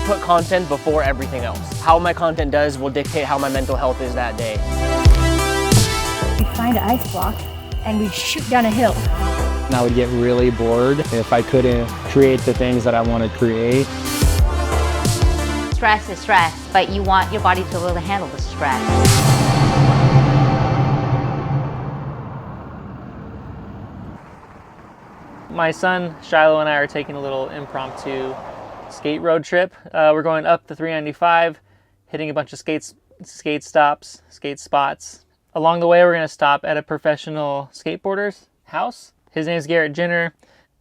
put content before everything else. How my content does will dictate how my mental health is that day. We find an ice block and we shoot down a hill. And I would get really bored if I couldn't create the things that I want to create. Stress is stress, but you want your body to be able to handle the stress. My son, Shiloh, and I are taking a little impromptu skate road trip. We're going up the 395, hitting a bunch of skate stops, skate spots. Along the way, we're going to stop at a professional skateboarder's house. His name is Garrett Ginner.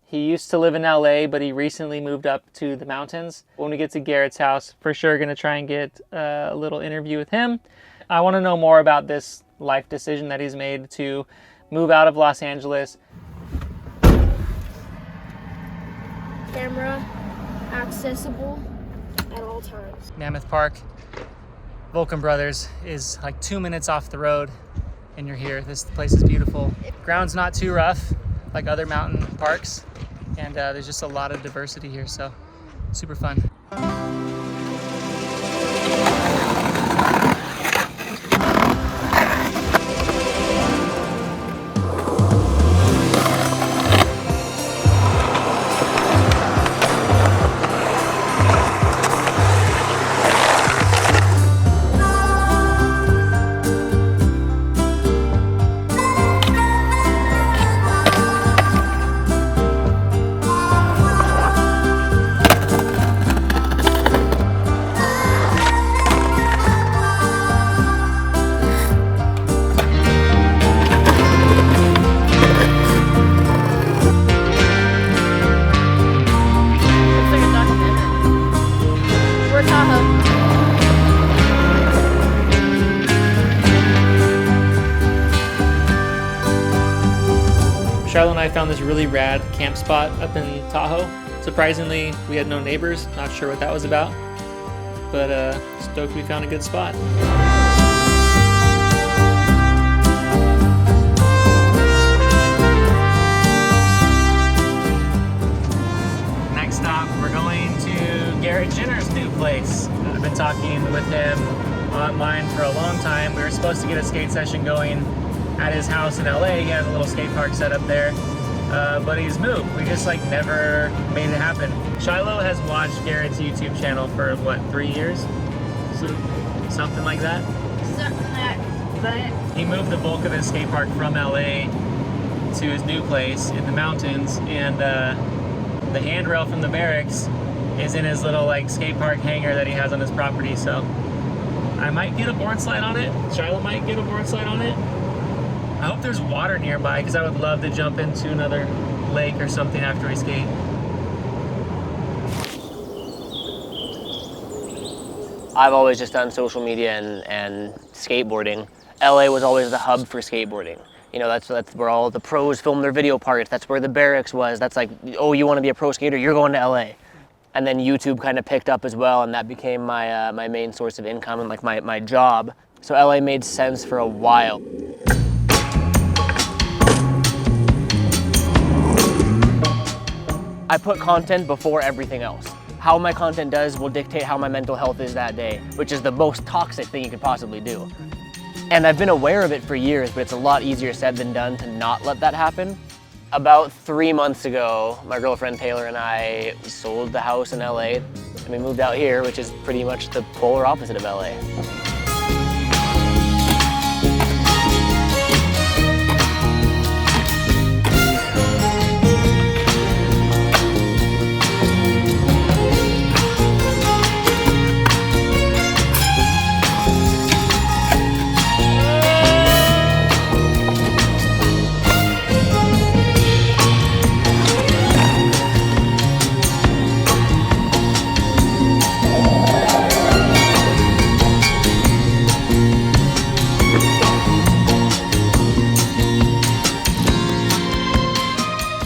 He used to live in LA, but he recently moved up to the mountains. When we get to Garrett's house, for sure going to try and get a little interview with him. I want to know more about this life decision that he's made to move out of Los Angeles. Camera accessible at all times. Mammoth Park, Vulcan Brothers is like 2 minutes off the road and you're here. This place is beautiful. Ground's not too rough like other mountain parks, and there's just a lot of diversity here, so super fun. Charlotte and I found this really rad camp spot up in Tahoe. Surprisingly, we had no neighbors. Not sure what that was about, but stoked we found a good spot. Next stop, we're going to Garrett Ginner's new place. I've been talking with him online for a long time. We were supposed to get a skate session going at his house in LA. He has a little skate park set up there, but he's moved. We just like never made it happen. Shiloh has watched Garrett's YouTube channel for what, 3 years? So, something like that? Something like that. He moved the bulk of his skate park from LA to his new place in the mountains, and the handrail from the barracks is in his little like skate park hangar that he has on his property. So I might get a board slide on it. Shiloh might get a board slide on it. I hope there's water nearby because I would love to jump into another lake or something after we skate. I've always just done social media and skateboarding. LA was always the hub for skateboarding. You know, that's where all the pros film their video parts. That's where the barracks was. That's like, oh, you want to be a pro skater? You're going to LA. And then YouTube kind of picked up as well, and that became my my main source of income and like my job. So LA made sense for a while. I put content before everything else. How my content does will dictate how my mental health is that day, which is the most toxic thing you could possibly do. And I've been aware of it for years, but it's a lot easier said than done to not let that happen. About 3 months ago, my girlfriend Taylor and I sold the house in LA, and we moved out here, which is pretty much the polar opposite of LA.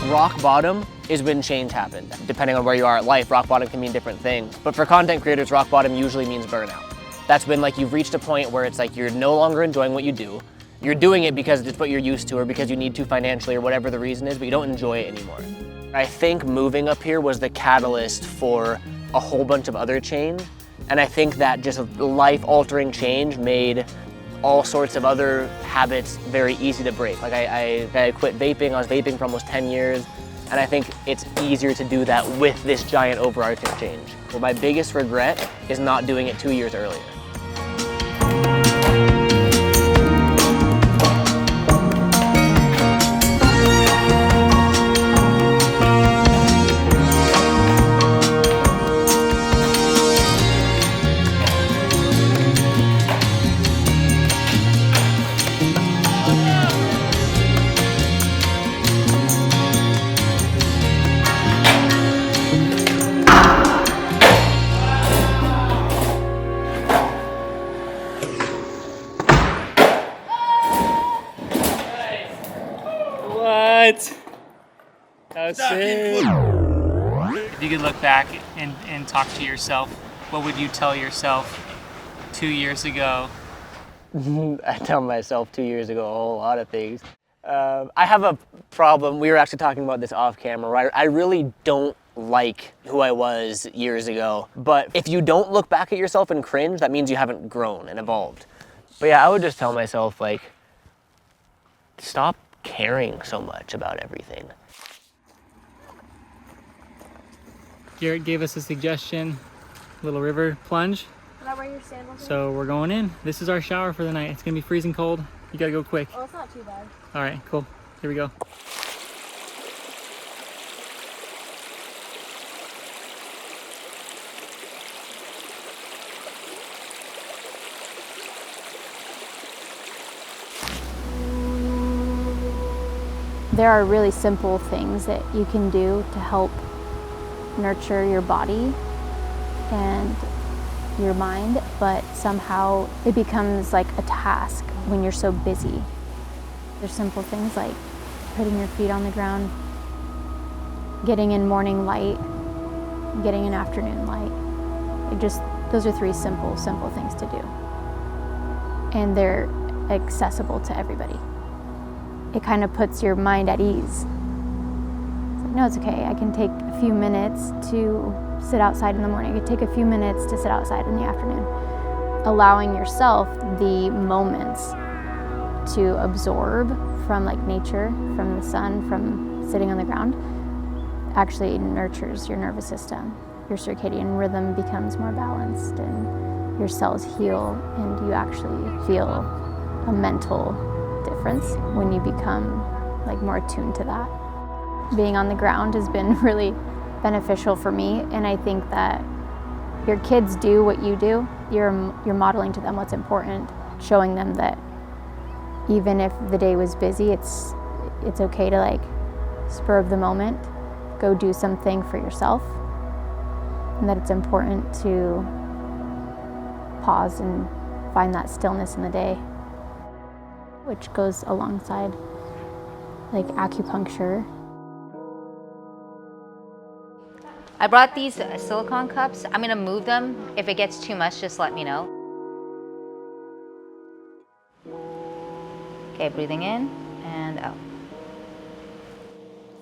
Rock bottom is when change happened. Depending on where you are at life, rock bottom can mean different things. But for content creators, rock bottom usually means burnout. That's when like you've reached a point where it's like you're no longer enjoying what you do. You're doing it because it's what you're used to or because you need to financially or whatever the reason is, but you don't enjoy it anymore. I think moving up here was the catalyst for a whole bunch of other change. And I think that just life-altering change made all sorts of other habits very easy to break. Like I quit vaping. I was vaping for almost 10 years. And I think it's easier to do that with this giant overarching change. Well, my biggest regret is not doing it 2 years earlier. What? That was sick. If you could look back and talk to yourself, what would you tell yourself 2 years ago? I tell myself 2 years ago a whole lot of things. I have a problem. We were actually talking about this off camera, right? I really don't like who I was years ago. But if you don't look back at yourself and cringe, that means you haven't grown and evolved. But yeah, I would just tell myself, like, stop caring so much about everything. Garrett gave us a suggestion, little river plunge. Can I wear your sandals? So we're going in. This is our shower for the night. It's gonna be freezing cold. You gotta go quick. Oh, it's not too bad. All right, cool. Here we go. There are really simple things that you can do to help nurture your body and your mind, but somehow it becomes like a task when you're so busy. There's simple things like putting your feet on the ground, getting in morning light, getting in afternoon light. Those are three simple things to do. And they're accessible to everybody. It kind of puts your mind at ease. It's like, no, it's okay. I can take a few minutes to sit outside in the morning. I can take a few minutes to sit outside in the afternoon. Allowing yourself the moments to absorb from like nature, from the sun, from sitting on the ground, actually nurtures your nervous system. Your circadian rhythm becomes more balanced and your cells heal, and you actually feel a mental difference when you become like more attuned to that. Being on the ground has been really beneficial for me, and I think that your kids do what you do. You're modeling to them what's important, showing them that even if the day was busy, it's okay to like spur of the moment, go do something for yourself, and that it's important to pause and find that stillness in the day, which goes alongside like acupuncture. I brought these silicone cups. I'm gonna move them. If it gets too much, just let me know. Okay, breathing in and out.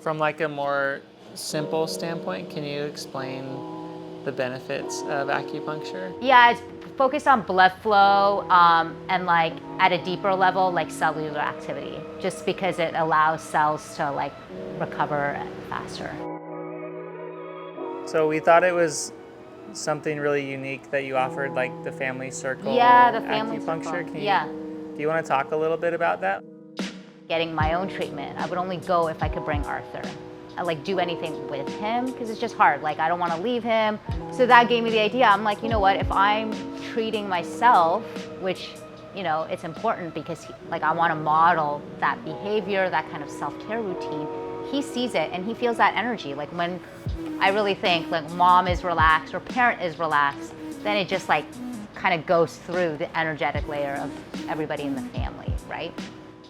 From like a more simple standpoint, can you explain the benefits of acupuncture? Yeah, it's focused on blood flow and like at a deeper level, like cellular activity, just because it allows cells to like recover faster. So we thought it was something really unique that you offered, like the family circle. Yeah, the family acupuncture. circle. Do you want to talk a little bit about that? Getting my own treatment, I would only go if I could bring Arthur. I like do anything with him because it's just hard. Like I don't want to leave him. So that gave me the idea. I'm like, you know what? If I'm treating myself, which, you know, it's important because like I want to model that behavior, that kind of self-care routine. He sees it and he feels that energy. Like when I really think like mom is relaxed or parent is relaxed, then it just like kind of goes through the energetic layer of everybody in the family, right?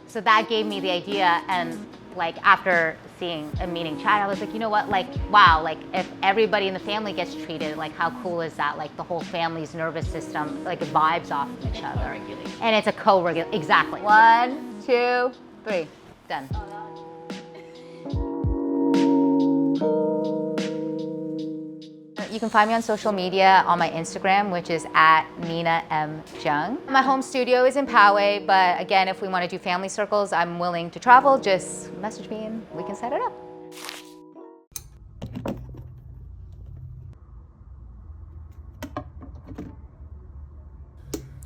So that gave me the idea, and like after seeing a meeting chat, I was like, you know what, like, wow, like if everybody in the family gets treated, like how cool is that? Like the whole family's nervous system, like vibes off of each other. And it's a co-regulate, exactly. 1, 2, 3, done. You can find me on social media on my Instagram, which is at Nina Jung. My home studio is in Poway, but again, if we want to do family circles, I'm willing to travel. Just message me and we can set it up.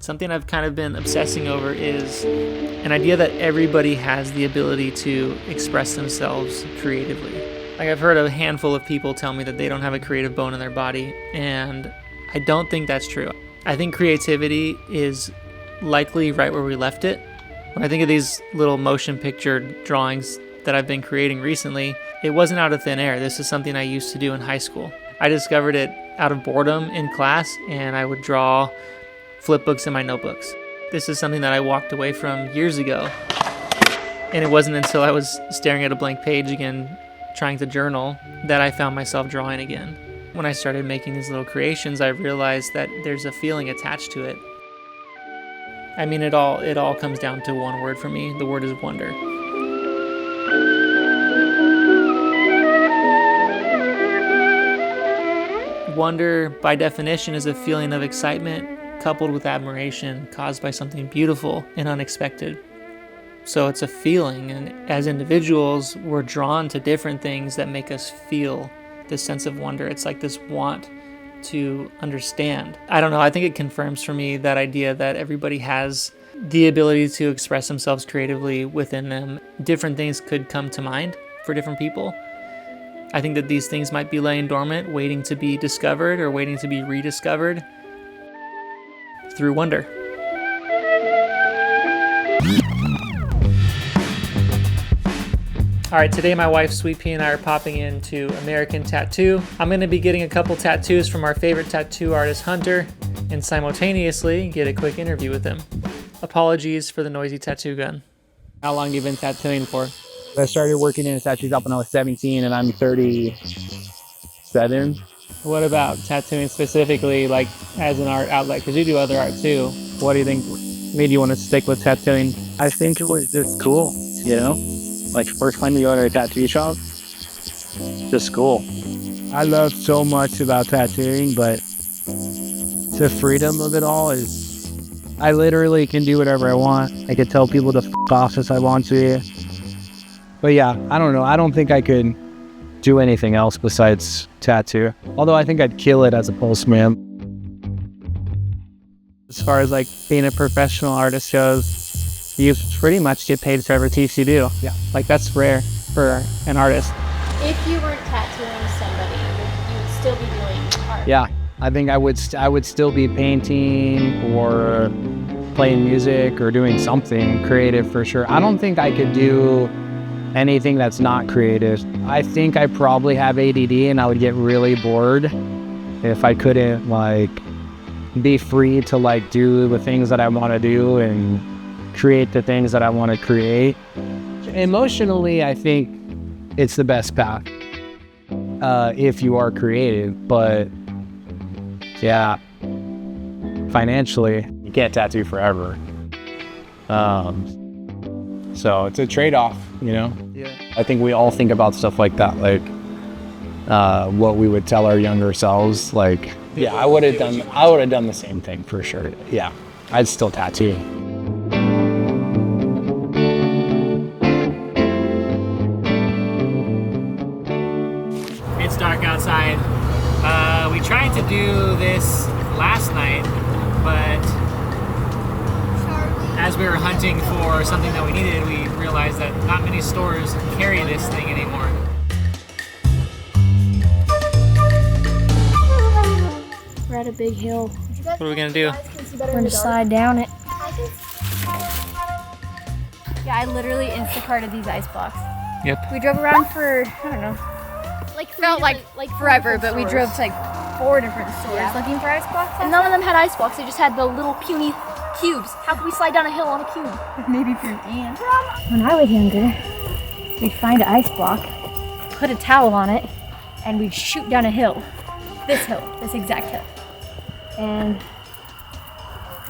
Something I've kind of been obsessing over is an idea that everybody has the ability to express themselves creatively. Like, I've heard a handful of people tell me that they don't have a creative bone in their body, and I don't think that's true. I think creativity is likely right where we left it. When I think of these little motion picture drawings that I've been creating recently, it wasn't out of thin air. This is something I used to do in high school. I discovered it out of boredom in class, and I would draw flip books in my notebooks. This is something that I walked away from years ago. And it wasn't until I was staring at a blank page again, trying to journal, that I found myself drawing again. When I started making these little creations, I realized that there's a feeling attached to it. I mean, it all comes down to one word for me. The word is wonder. Wonder, by definition, is a feeling of excitement coupled with admiration caused by something beautiful and unexpected. So it's a feeling, and as individuals, we're drawn to different things that make us feel this sense of wonder. It's like this want to understand. I don't know, I think it confirms for me that idea that everybody has the ability to express themselves creatively within them. Different things could come to mind for different people. I think that these things might be laying dormant, waiting to be discovered or waiting to be rediscovered through wonder. All right, today my wife Sweet Pea and I are popping into American Tattoo. I'm going to be getting a couple tattoos from our favorite tattoo artist Hunter, and simultaneously get a quick interview with him. Apologies for the noisy tattoo gun. How long have you been tattooing for? I started working in a tattoo shop when I was 17 and I'm 37. What about tattooing specifically, like as an art outlet? Because you do other art too. What do you think made you want to stick with tattooing? I think it was just cool, you know? Like, first time you go to a tattoo shop, just cool. I love so much about tattooing, but the freedom of it all is, I literally can do whatever I want. I could tell people to f*** off if I want to. But yeah, I don't know. I don't think I could do anything else besides tattoo. Although I think I'd kill it as a postman. As far as like being a professional artist goes, you pretty much get paid for every piece you do. Yeah. Like, that's rare for an artist. If you weren't tattooing somebody, you would still be doing art. Yeah, I think I would still be painting or playing music or doing something creative for sure. I don't think I could do anything that's not creative. I think I probably have ADD and I would get really bored if I couldn't like be free to like do the things that I want to do and create the things that I want to create. Emotionally, I think it's the best path if you are creative, but yeah, financially, you can't tattoo forever. So it's a trade-off, you know? Yeah. I think we all think about stuff like that, like what we would tell our younger selves. Like, yeah, I would have done the same thing for sure. Yeah, I'd still tattoo. It's dark outside. We tried to do this last night, but as we were hunting for something that we needed, we realized that not many stores carry this thing anymore. We're at a big hill. What are we gonna do? We're gonna slide down it. Yeah, I literally Instacarted these ice blocks. Yep. We drove around for, I don't know, felt like forever, but we drove to like 4 different stores looking for ice blocks. And none of them had ice blocks. They just had the little puny cubes. How can we slide down a hill on a cube? Maybe for Ian. When I was younger, we'd find an ice block, put a towel on it, and we'd shoot down a hill. This exact hill. And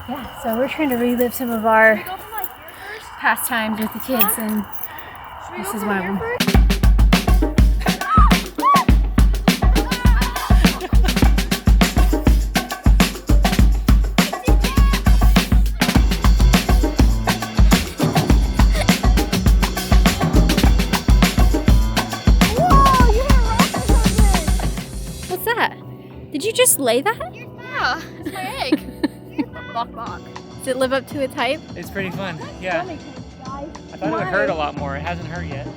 yeah, so we're trying to relive some of our pastimes with the kids, and this is one of them. Did you just lay that? Yeah, it's my egg. Bok bok. Does it live up to its hype? It's pretty fun. Yeah. I thought it would hurt a lot more. It hasn't hurt yet.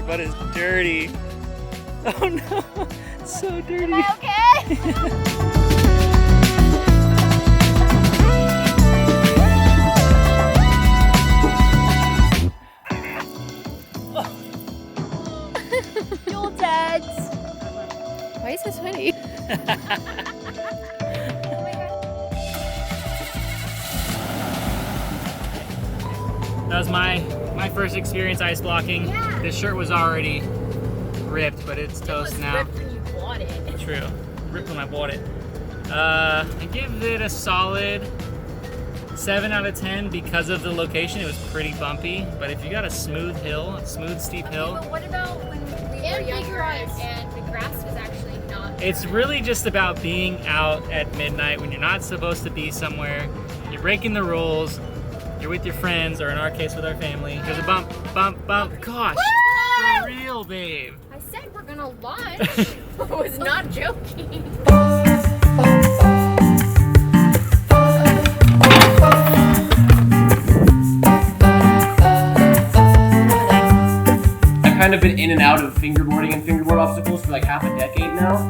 Butt is dirty. Oh no, it's so dirty. Am I okay? Fuel tags. Why is this sweaty? That was my first experience ice blocking. Yeah. This shirt was already ripped, but it's toast now. Ripped when you bought it. True. Ripped when I bought it. I give it a solid 7 out of 10 because of the location. It was pretty bumpy, but if you got a smooth hill, a smooth steep hill, But what about when we were younger and the grass was actually not? it's really just about being out at midnight when you're not supposed to be somewhere. You're breaking the rules. You're with your friends, or in our case with our family. There's a bump, bump, bump. Gosh, for real, babe. I said we're gonna lunch. I was not joking. I've kind of been in and out of fingerboarding and fingerboard obstacles for like half a decade now.